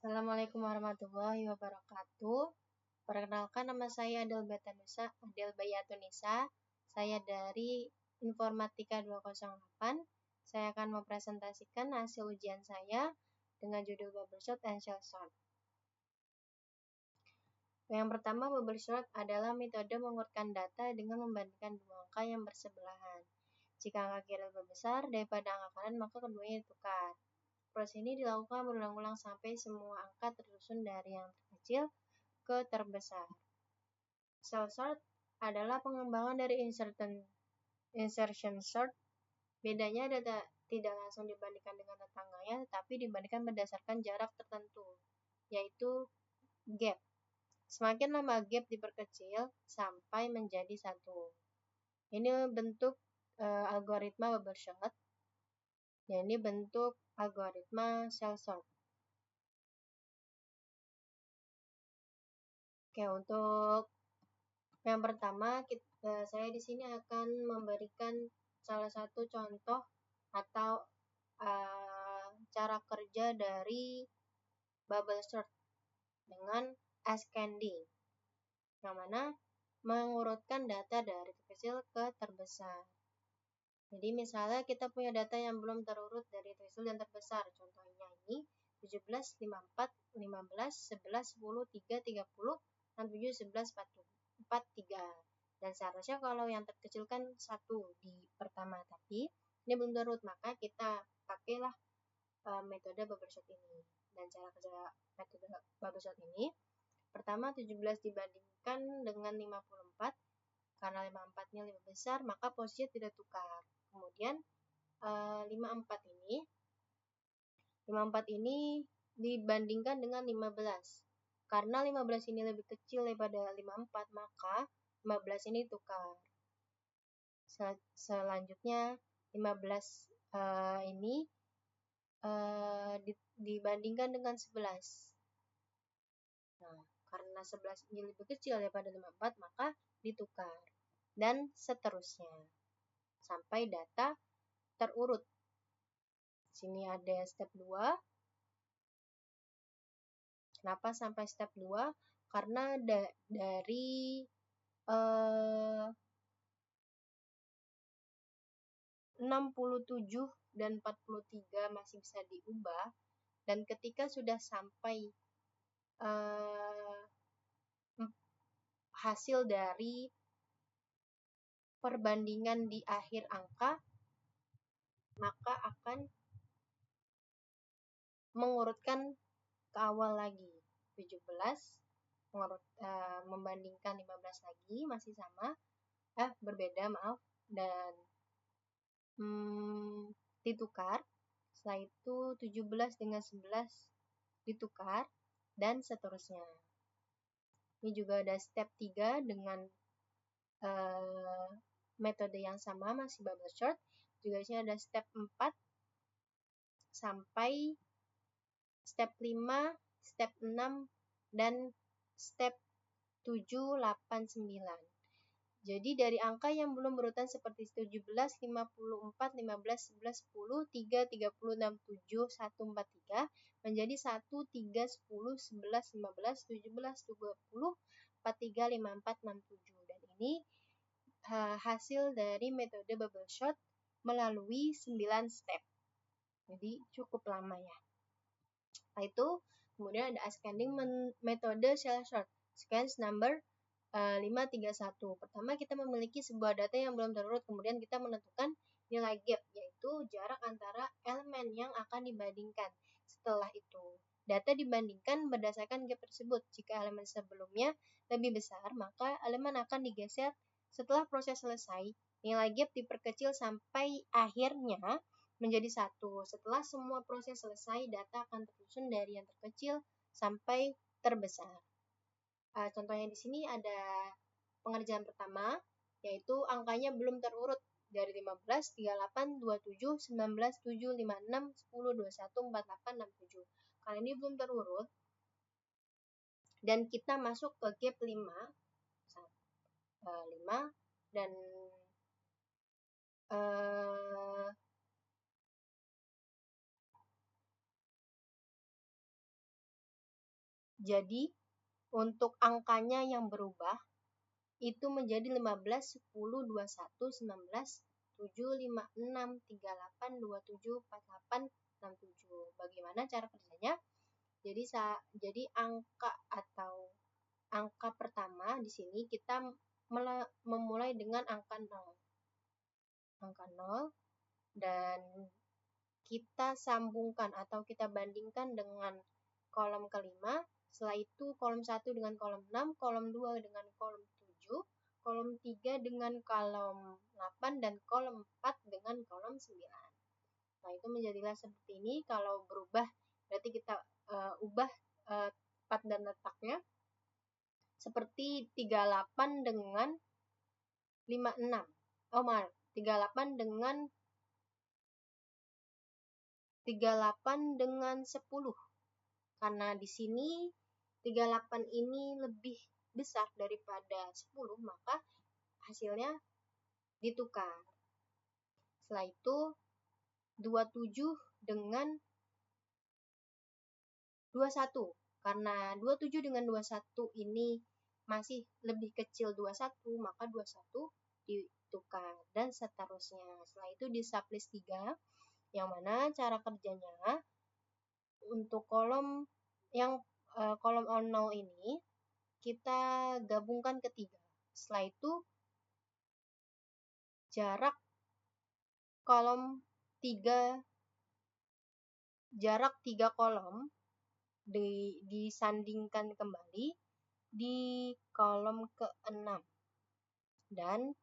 Assalamualaikum warahmatullahi wabarakatuh. Perkenalkan, nama saya Adel Bayatunisa. Saya dari Informatika 208. Saya akan mempresentasikan hasil ujian saya dengan judul Bubble Sort and Shell Sort. Yang pertama, Bubble Sort adalah metode mengurutkan data dengan membandingkan dua angka yang bersebelahan. Jika angka kiri lebih besar daripada angka kanan, maka keduanya ditukar. Proses ini dilakukan berulang-ulang sampai semua angka tersusun dari yang terkecil ke terbesar. Shell sort adalah pengembangan dari insertion sort. Bedanya data tidak langsung dibandingkan dengan tetangganya, tetapi dibandingkan berdasarkan jarak tertentu, yaitu gap. Semakin lama gap diperkecil sampai menjadi satu. Ini bentuk algoritma bubble sort. Dan ini bentuk algoritma shell sort. Oke, untuk yang pertama, saya di sini akan memberikan salah satu contoh atau cara kerja dari bubble sort dengan ascending, yang mana mengurutkan data dari terkecil ke terbesar. Jadi misalnya kita punya data yang belum terurut dari terkecil dan terbesar. Contohnya ini 17, 54, 15, 11, 10, 3, 30, 67, 11, 43. Dan seharusnya kalau yang terkecil kan 1 di pertama, tapi ini belum terurut, maka kita pakailah metode bubble sort ini. Dan cara kerja metode bubble sort ini, pertama 17 dibandingkan dengan 54, karena 54-nya lebih besar, maka posisinya tidak tukar. Kemudian 54 ini dibandingkan dengan 15. Karena 15 ini lebih kecil daripada 54, maka 15 ini tukar. Selanjutnya 15 ini dibandingkan dengan 11. Nah, karena 11 ini lebih kecil daripada 54, maka ditukar. Dan seterusnya. Sampai data terurut. Sini ada step 2. Kenapa sampai step 2? Karena dari 67 dan 43 masih bisa diubah, dan ketika sudah sampai hasil dari perbandingan di akhir angka, maka akan mengurutkan ke awal lagi. 17 membandingkan 15 lagi masih sama, berbeda, maaf, dan ditukar. Setelah itu 17 dengan 11 ditukar, dan seterusnya. Ini juga ada step 3 dengan metode yang sama, masih bubble sort. Juga di sini ada step 4 sampai step 5, step 6, dan step 7, 8, 9. Jadi dari angka yang belum berurutan seperti 17, 54, 15, 11, 10, 3, 30, 6, 7, 1, 4, 3 menjadi 1, 3, 10, 11, 15, 17, 20, 43, 54, 6, 7. Dan ini hasil dari metode bubble sort melalui 9 step. Jadi cukup lama ya. Setelah itu kemudian ada ascending metode shell sort, sequence number 531. Pertama kita memiliki sebuah data yang belum terurut, kemudian kita menentukan nilai gap, yaitu jarak antara elemen yang akan dibandingkan. Setelah itu data dibandingkan berdasarkan gap tersebut. Jika elemen sebelumnya lebih besar, maka elemen akan digeser. Setelah proses selesai, nilai gap diperkecil sampai akhirnya menjadi 1. Setelah semua proses selesai, data akan tersusun dari yang terkecil sampai terbesar. Contohnya di sini ada pengerjaan pertama, yaitu angkanya belum terurut dari 15, 38, 27, 19, 7, 56, 10, 21, 48, 67. Karena ini belum terurut, dan kita masuk ke gap 5, dan Jadi untuk angkanya yang berubah itu menjadi 15, 10, 21, 19, 7, 5, 6, 3, 8, 27, 48, 67. Bagaimana cara kerjanya? Jadi angka atau angka pertama di sini kita memulai dengan angka 0. Angka 0 dan kita sambungkan atau kita bandingkan dengan kolom kelima. Setelah itu kolom 1 dengan kolom 6, kolom 2 dengan kolom 7, kolom 3 dengan kolom 8, dan kolom 4 dengan kolom 9. Nah, itu menjadilah seperti ini. Kalau berubah, berarti kita ubah tempat dan letaknya. Seperti 38 dengan 56. Oh, maaf. 38 dengan 10. Karena di sini 38 ini lebih besar daripada 10, maka hasilnya ditukar. Setelah itu 27 dengan 21. Karena 27 dengan 21 ini masih lebih kecil 21, maka 21 ditukar dan seterusnya. Setelah itu di sublist 3, yang mana cara kerjanya untuk kolom yang kolom 0 ini kita gabungkan ke 3. Setelah itu jarak jarak 3 kolom disandingkan kembali di kolom ke-6 dan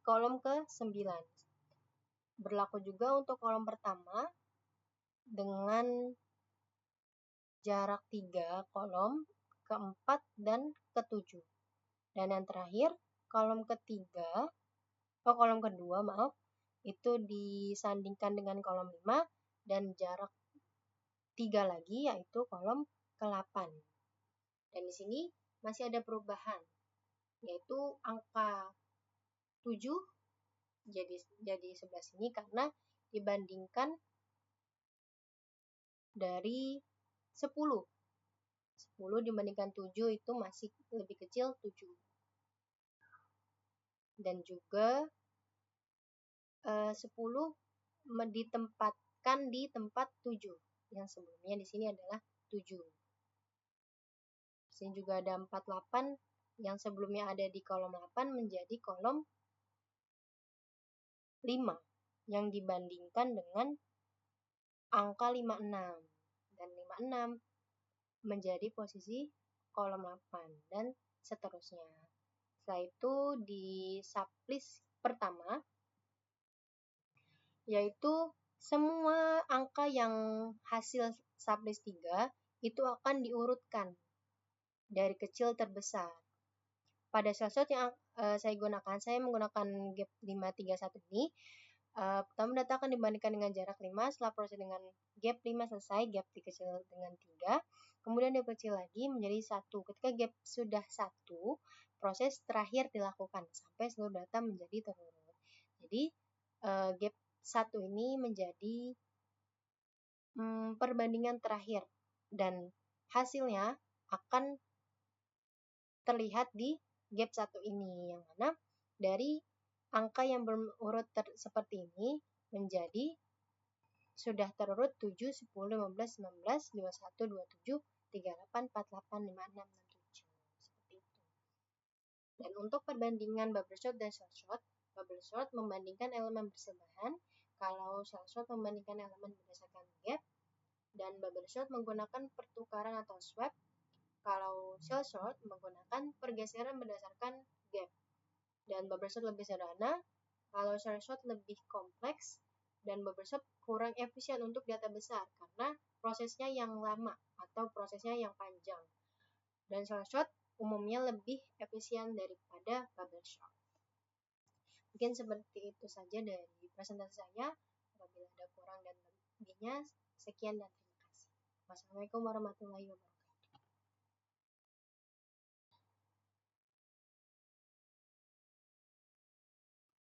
kolom ke-9. Berlaku juga untuk kolom pertama dengan jarak 3 kolom ke-4 dan ke-7. Dan yang terakhir kolom kedua, itu disandingkan dengan kolom 5 dan jarak 3 lagi, yaitu kolom ke-8. Dan di sini masih ada perubahan, yaitu angka 7 jadi sebelah sini karena dibandingkan dari 10. 10 dibandingkan 7 itu masih lebih kecil 7. Dan juga 10 ditempatkan di tempat 7. Yang sebelumnya di sini adalah 7. Di sini juga ada 48 yang sebelumnya ada di kolom 8 menjadi kolom 5 yang dibandingkan dengan angka 56. Dan 56 menjadi posisi kolom 8 dan seterusnya. Setelah itu di sublist pertama, yaitu semua angka yang hasil sublist 3 itu akan diurutkan dari kecil terbesar. Pada slide yang saya menggunakan gap 531 ini. Pertama data akan dibandingkan dengan jarak 5, setelah proses dengan gap 5 selesai, gap dikecil dengan 3, kemudian dikecil lagi menjadi 1. Ketika gap sudah 1, proses terakhir dilakukan sampai seluruh data menjadi terurut. Jadi gap 1 ini menjadi perbandingan terakhir dan hasilnya akan terlihat di gap 1 ini, yang mana dari angka yang berurut seperti ini menjadi sudah terurut 7, 10, 15, 19, 21, 27, 38, 48, 56, 67. Seperti itu. Dan untuk perbandingan bubble sort dan shell sort, bubble sort membandingkan elemen bersebelahan, kalau shell sort membandingkan elemen berdasarkan gap, dan bubble sort menggunakan pertukaran atau swap, kalau shell sort menggunakan pergeseran berdasarkan gap. Dan bubble sort lebih sederhana, kalau shell sort lebih kompleks, dan bubble sort kurang efisien untuk data besar karena prosesnya yang lama atau prosesnya yang panjang. Dan shell sort umumnya lebih efisien daripada bubble sort. Mungkin seperti itu saja dari presentasi saya. Apabila ada kurang dan lebihnya, sekian dan terima kasih. Wassalamualaikum warahmatullahi wabarakatuh.